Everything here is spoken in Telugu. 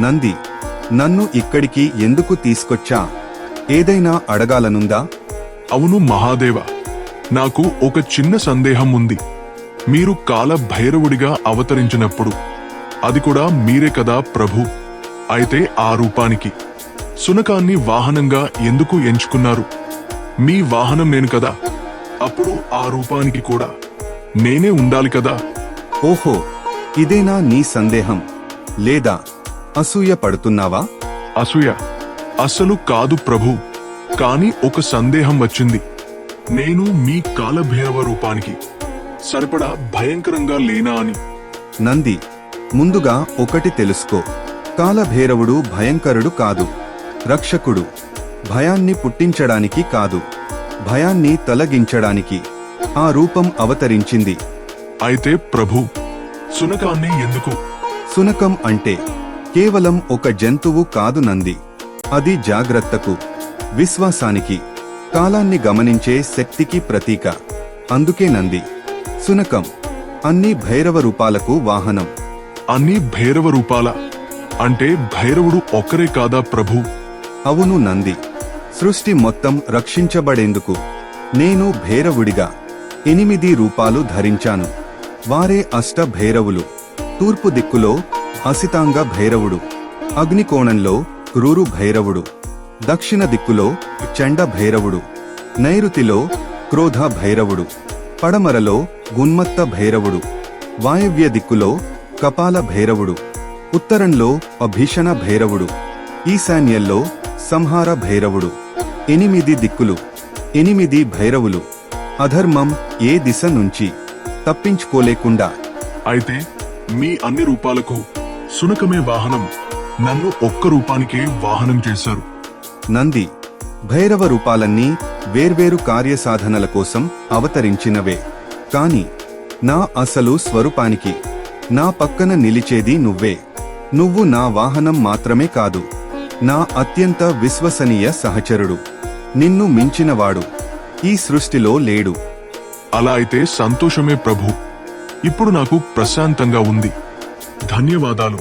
నంది, నన్ను ఇక్కడికి ఎందుకు తీసుకొచ్చా? ఏదైనా అడగాలనుందా? అవును మహాదేవ, నాకు ఒక చిన్న సందేహం ఉంది. మీరు కాల భైరవుడిగా అవతరించినప్పుడు అది కూడా మీరే కదా ప్రభు. అయితే ఆ రూపానికి శునకాన్ని వాహనంగా ఎందుకు ఎంచుకున్నారు? మీ వాహనం నేను కదా, అప్పుడు ఆ రూపానికి కూడా నేనే ఉండాలి కదా. ఓహో, ఇదేనా నీ సందేహం? లేదా అసూయ పడుతున్నావా? అసూయ అస్సలు కాదు ప్రభు, కాని ఒక సందేహం వచ్చింది. నేను మీ కాలభైరవ రూపానికి సరిపడా భయంకరంగా లేనా అని. నంది, ముందుగా ఒకటి తెలుసుకో. కాలభైరవుడు భయంకరుడు కాదు, రక్షకుడు. భయాన్ని పుట్టించడానికి కాదు, భయాన్ని తొలగించడానికి ఆ రూపం అవతరించింది. అయితే ప్రభు, శునకాన్ని ఎందుకు? శునకం అంటే కేవలం ఒక జంతువు కాదు నంది. అది జాగ్రత్తకు, విశ్వాసానికి, కాలాన్ని గమనించే శక్తికి ప్రతీక. అందుకే నంది, శునకం అన్ని భైరవ రూపాలకు వాహనం. అన్ని భైరవ రూపాల అంటే భైరవుడు ఒక్కరే కాదా ప్రభు? అవును నంది, సృష్టి మొత్తం రక్షించబడేందుకు నేను భైరవుడిగా 8 రూపాలు ధరించాను. వారే అష్ట భైరవులు. తూర్పు దిక్కులో అసితాంగ భైరవుడు, అగ్నికోణంలో క్రూరు భైరవుడు, దక్షిణ దిక్కులో చండ భైరవుడు, నైరుతిలో క్రోధ భైరవుడు, పడమరలో గున్మత్త భైరవుడు, వాయవ్య దిక్కులో కపాల భైరవుడు, ఉత్తరంలో అభీషణ భైరవుడు, ఈశాన్యంలో సంహార భైరవుడు. 8 దిక్కులు, 8 భైరవులు. అధర్మం ఏ దిశ నుంచి తప్పించుకోలేకుండా. అయితే మీ అన్ని రూపాలకు శునకమే వాహనం, నన్ను ఒక్క రూపానికే వాహనం చేశారు. నంది, భైరవ రూపాలన్నీ వేర్వేరు కార్యసాధనల కోసం అవతరించినవే. కాని నా అసలు స్వరూపానికి నా పక్కన నిలిచేది నువ్వే. నువ్వు నా వాహనం మాత్రమే కాదు, నా అత్యంత విశ్వసనీయ సహచరుడు. నిన్ను మించినవాడు ఈ సృష్టిలో లేడు. అలా అయితే సంతోషమే ప్రభు. ఇప్పుడు నాకు ప్రశాంతంగా ఉంది. ధన్యవాదాలు.